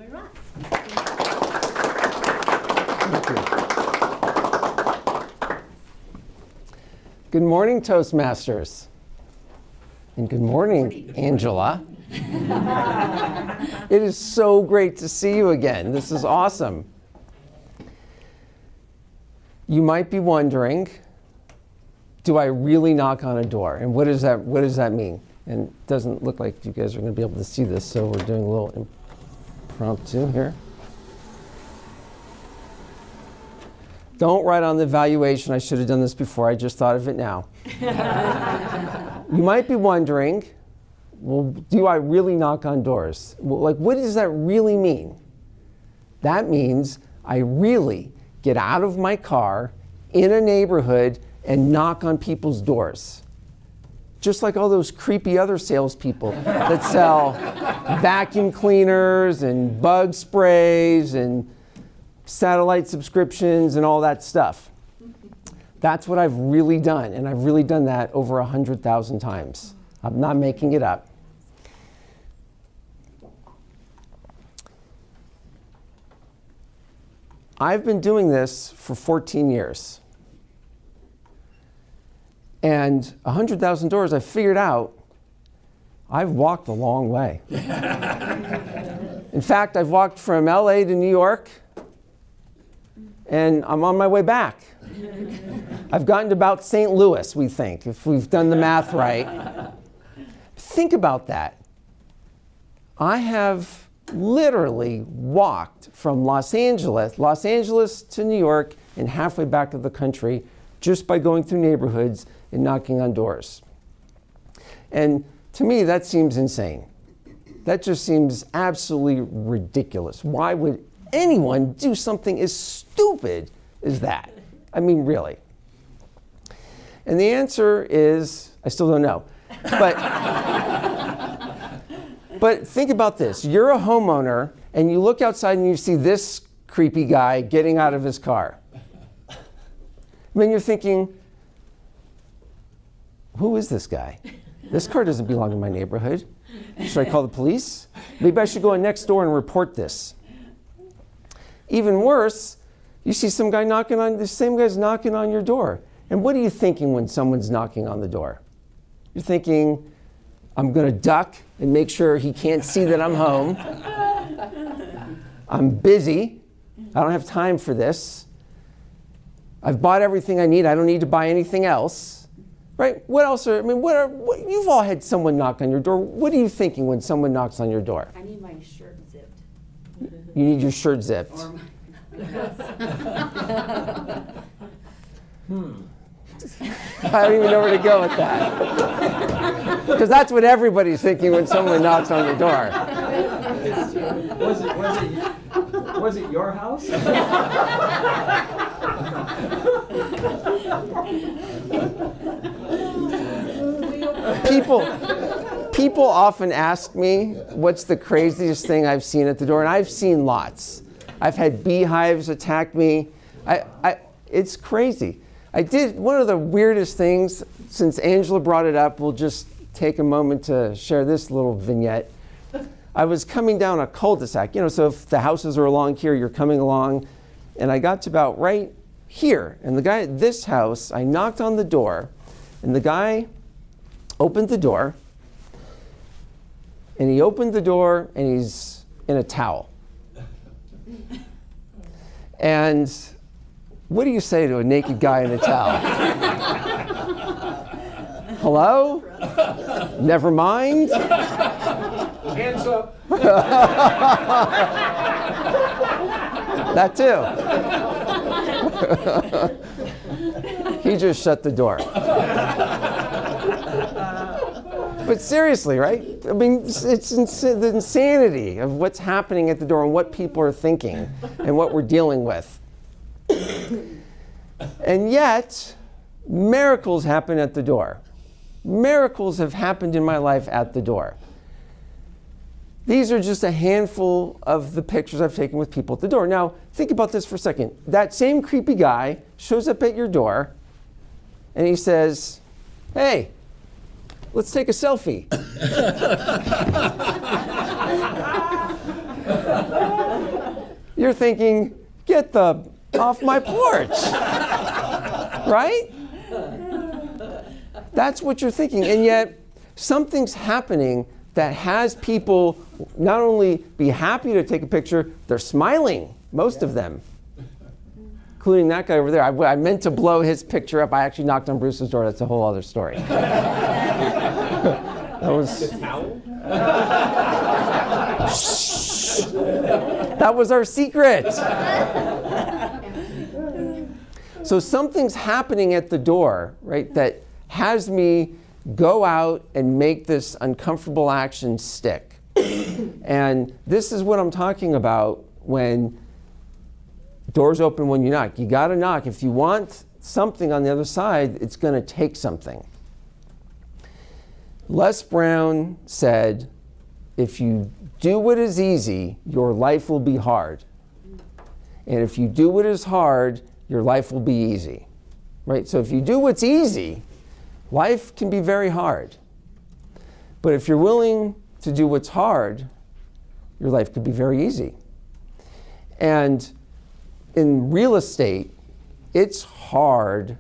very much. Thank you. Good morning, Toastmasters. And good morning, Angela. It is so great to see you again. This is awesome. You might be wondering, do I really knock on a door? And what does that mean? And it doesn't look like you guys are going to be able to see this, so we're doing a little impromptu here. Don't write on the evaluation, I should have done this before, I just thought of it now. You might be wondering, well, do I really knock on doors? Well, like, what does that really mean? That means I really get out of my car in a neighborhood and knock on people's doors. Just like all those creepy other salespeople that sell vacuum cleaners and bug sprays and satellite subscriptions and all that stuff. That's what I've really done, and I've really done that over 100,000 times. I'm not making it up. I've been doing this for 14 years. And 100,000 doors, I figured out I've walked a long way. In fact, I've walked from LA to New York, and I'm on my way back. I've gotten to about St. Louis, we think, if we've done the math right. Think about that. I have literally walked from Los Angeles to New York, and halfway back to the country just by going through neighborhoods and knocking on doors. And to me, that seems insane. That just seems absolutely ridiculous. Why would anyone do something as stupid as that? I mean, really. And the answer is, I still don't know. But think about this. You're a homeowner, and you look outside and you see this creepy guy getting out of his car. Then you're thinking, who is this guy? This car doesn't belong in my neighborhood. Should I call the police? Maybe I should go next door and report this. Even worse, you see some guy the same guy's knocking on your door. And what are you thinking when someone's knocking on the door? You're thinking, I'm going to duck and make sure he can't see that I'm home. I'm busy. I don't have time for this. I've bought everything I need. I don't need to buy anything else. Right? What else you've all had someone knock on your door. What are you thinking when someone knocks on your door? I need my shirt zipped. You need your shirt zipped. I don't even know where to go with that. Because that's what everybody's thinking when someone knocks on your door. Was it your house? People often ask me what's the craziest thing I've seen at the door, and I've seen lots. I've had beehives attack me. It's crazy. I did one of the weirdest things, since Angela brought it up, we'll just take a moment to share this little vignette. I was coming down a cul-de-sac, so if the houses are along here, you're coming along, and I got to about right here, and the guy at this house, I knocked on the door, and the guy opened the door, and he's in a towel. And what do you say to a naked guy in a towel? Hello? Never mind? Hands up. That too. He just shut the door. But seriously, right? I mean, it's the insanity of what's happening at the door and what people are thinking and what we're dealing with. And yet, miracles happen at the door. Miracles have happened in my life at the door. These are just a handful of the pictures I've taken with people at the door. Now, think about this for a second. That same creepy guy shows up at your door and he says, "Hey, let's take a selfie." You're thinking, get the off my porch, right? That's what you're thinking. And yet, something's happening that has people not only be happy to take a picture, they're smiling, most of them. Including that guy over there. I meant to blow his picture up. I actually knocked on Bruce's door. That's a whole other story. That was... The towel? Shh. That was our secret. So something's happening at the door, right, that has me go out and make this uncomfortable action stick. And this is what I'm talking about when doors open when you knock. You got to knock. If you want something on the other side, it's going to take something. Les Brown said, if you do what is easy, your life will be hard. And if you do what is hard, your life will be easy. Right? So if you do what's easy, life can be very hard. But if you're willing to do what's hard, your life could be very easy. And in real estate, it's hard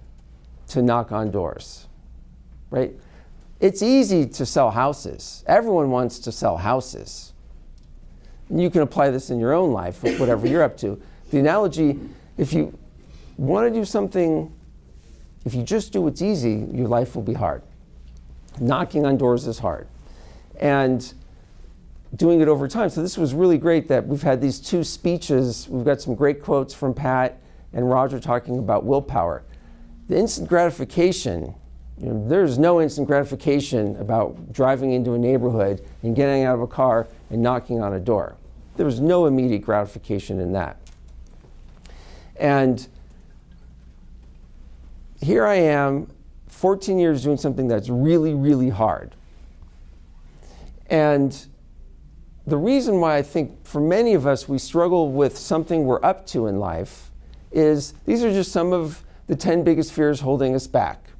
to knock on doors, right? It's easy to sell houses. Everyone wants to sell houses. And you can apply this in your own life with whatever you're up to. The analogy, if you want to do something, if you just do what's easy, your life will be hard. Knocking on doors is hard. And doing it over time. So this was really great that we've had these two speeches. We've got some great quotes from Pat and Roger talking about willpower. The instant gratification, there's no instant gratification about driving into a neighborhood and getting out of a car and knocking on a door. There was no immediate gratification in that. And here I am, 14 years doing something that's really, really hard. And the reason why I think for many of us we struggle with something we're up to in life is these are just some of the 10 biggest fears holding us back.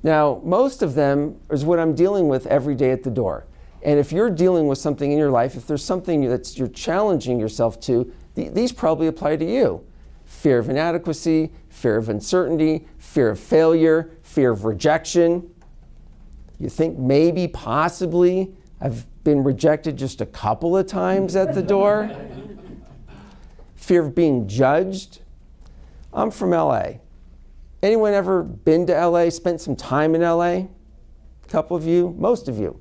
Now, most of them is what I'm dealing with every day at the door. And if you're dealing with something in your life, if there's something that you're challenging yourself to, these probably apply to you. Fear of inadequacy, fear of uncertainty, fear of failure, fear of rejection. You think maybe, possibly, I've been rejected just a couple of times at the door. Fear of being judged. I'm from LA. Anyone ever been to LA, spent some time in LA? A couple of you, most of you.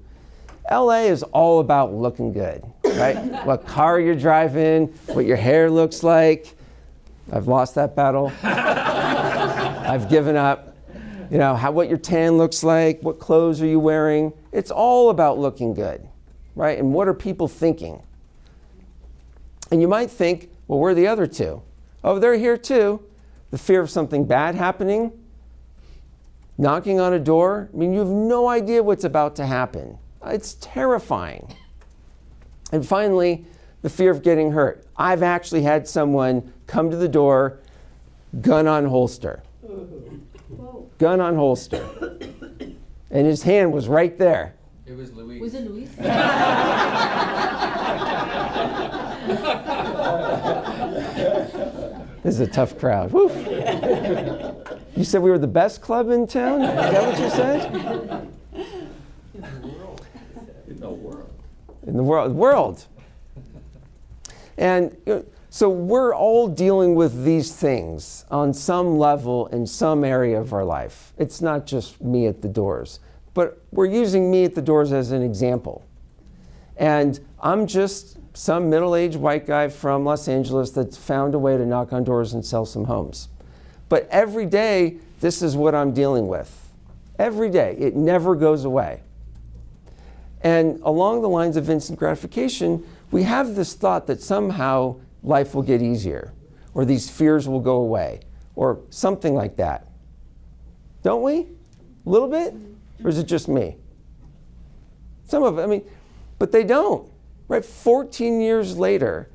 LA is all about looking good, right? What car you're driving, what your hair looks like. I've lost that battle. I've given up. You know, what your tan looks like, what clothes are you wearing. It's all about looking good, right? And what are people thinking? And you might think, well, where are the other two? Oh, they're here too. The fear of something bad happening, knocking on a door. I mean, you have no idea what's about to happen. It's terrifying. And finally, the fear of getting hurt. I've actually had someone come to the door, gun on holster. Gun on holster. And his hand was right there. It was Louise. Was it Louise? This is a tough crowd. Woo. You said we were the best club in town? Is that what you said? In the world. In the world. And so we're all dealing with these things on some level in some area of our life. It's not just me at the doors. But we're using me at the doors as an example. And I'm just some middle-aged white guy from Los Angeles that's found a way to knock on doors and sell some homes. But every day, this is what I'm dealing with. Every day. It never goes away. And along the lines of instant gratification, we have this thought that somehow life will get easier, or these fears will go away, or something like that. Don't we? A little bit? Or is it just me? Some of it, I mean, but they don't, right? 14 years later,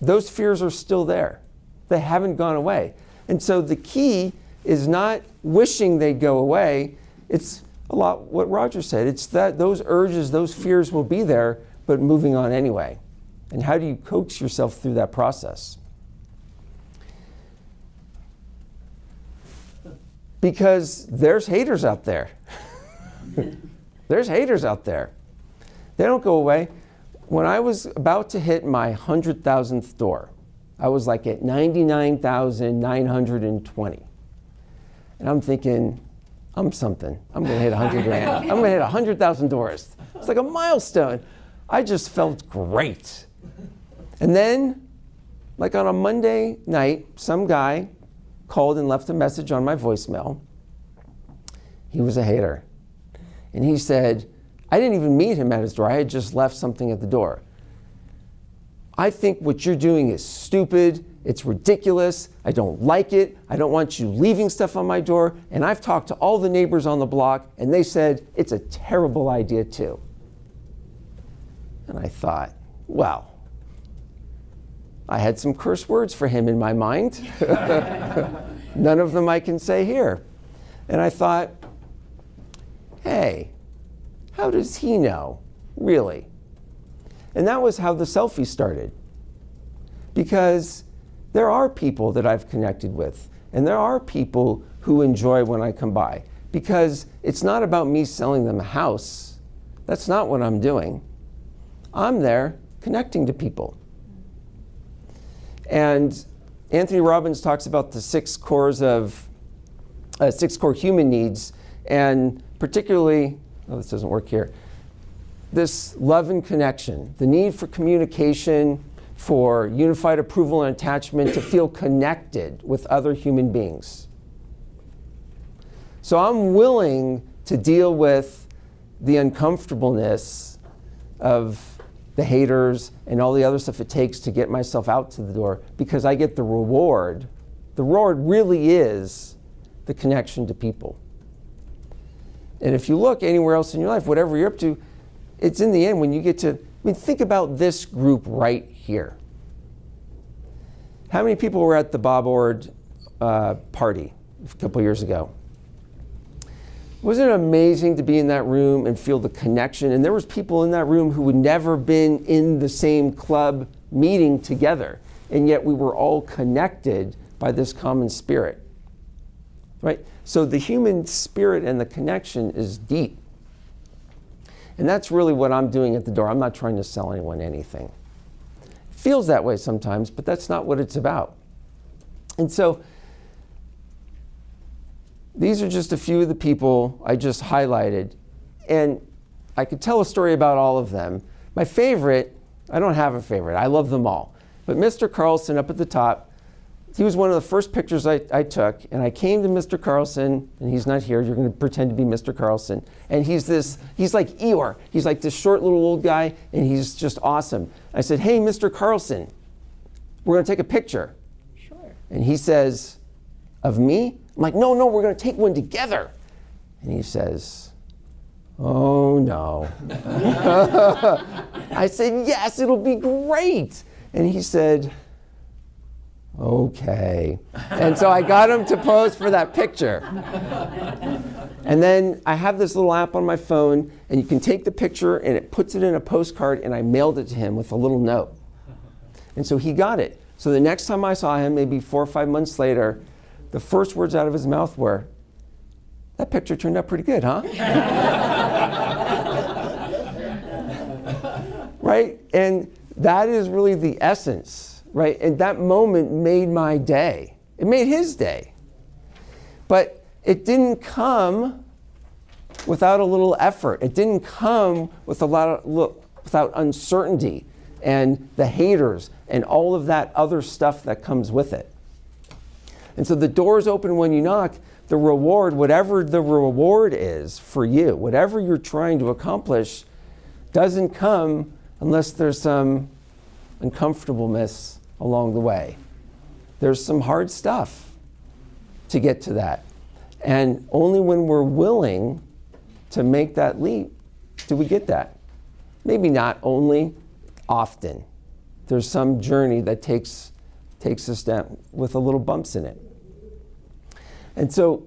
those fears are still there. They haven't gone away. And so the key is not wishing they'd go away. It's a lot what Roger said. It's that those urges, those fears will be there, but moving on anyway. And how do you coax yourself through that process? Because there's haters out there. There's haters out there. They don't go away. When I was about to hit my 100,000th door, I was like at 99,920. And I'm thinking, I'm something. I'm going to hit 100 grand. I'm going to hit 100,000 doors. It's like a milestone. I just felt great. And then, like on a Monday night, some guy called and left a message on my voicemail. He was a hater. And he said, I didn't even meet him at his door. I had just left something at the door. I think what you're doing is stupid. It's ridiculous. I don't like it. I don't want you leaving stuff on my door. And I've talked to all the neighbors on the block, and they said it's a terrible idea too. And I thought, well, I had some curse words for him in my mind. None of them I can say here. And I thought, hey, how does he know, really? And that was how the selfie started. Because there are people that I've connected with, and there are people who enjoy when I come by. Because it's not about me selling them a house. That's not what I'm doing. I'm there connecting to people. And Anthony Robbins talks about the six core human needs, and particularly, oh, this doesn't work here, this love and connection, the need for communication, for unified approval and attachment, to feel connected with other human beings. So I'm willing to deal with the uncomfortableness of the haters and all the other stuff it takes to get myself out to the door, because I get the reward. The reward really is the connection to people. And if you look anywhere else in your life, whatever you're up to, it's in the end when you get to, think about this group right here. How many people were at the Bob Ord party a couple years ago? Wasn't it amazing to be in that room and feel the connection? And there was people in that room who had never been in the same club meeting together, and yet we were all connected by this common spirit, right? So the human spirit and the connection is deep. And that's really what I'm doing at the door. I'm not trying to sell anyone anything. It feels that way sometimes, but that's not what it's about. And so these are just a few of the people I just highlighted. And I could tell a story about all of them. My favorite, I don't have a favorite. I love them all. But Mr. Carlson up at the top, he was one of the first pictures I took. And I came to Mr. Carlson, and he's not here. You're going to pretend to be Mr. Carlson. And he's like Eeyore. He's like this short little old guy, and he's just awesome. I said, hey, Mr. Carlson, we're going to take a picture. Sure. And he says, of me? I'm like, no, we're going to take one together. And he says, oh, no. I said, yes, it'll be great. And he said, okay. And so I got him to pose for that picture. And then I have this little app on my phone, and you can take the picture, and it puts it in a postcard, and I mailed it to him with a little note. And so he got it. So the next time I saw him, maybe 4 or 5 months later, the first words out of his mouth were, that picture turned out pretty good, huh? Right? And that is really the essence, right? And that moment made my day. It made his day. But it didn't come without a little effort. It didn't come with without uncertainty and the haters and all of that other stuff that comes with it. And so the door's open when you knock. The reward, whatever the reward is for you, whatever you're trying to accomplish, doesn't come unless there's some uncomfortableness along the way. There's some hard stuff to get to that. And only when we're willing to make that leap do we get that. Maybe not only, often. There's some journey that takes us down with a little bumps in it. And so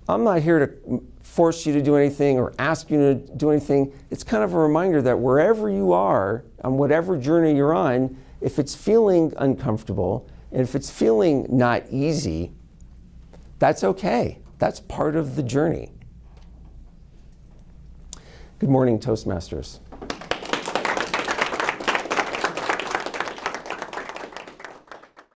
I'm not here to force you to do anything or ask you to do anything. It's kind of a reminder that wherever you are, on whatever journey you're on, if it's feeling uncomfortable, and if it's feeling not easy, that's okay. That's part of the journey. Good morning, Toastmasters.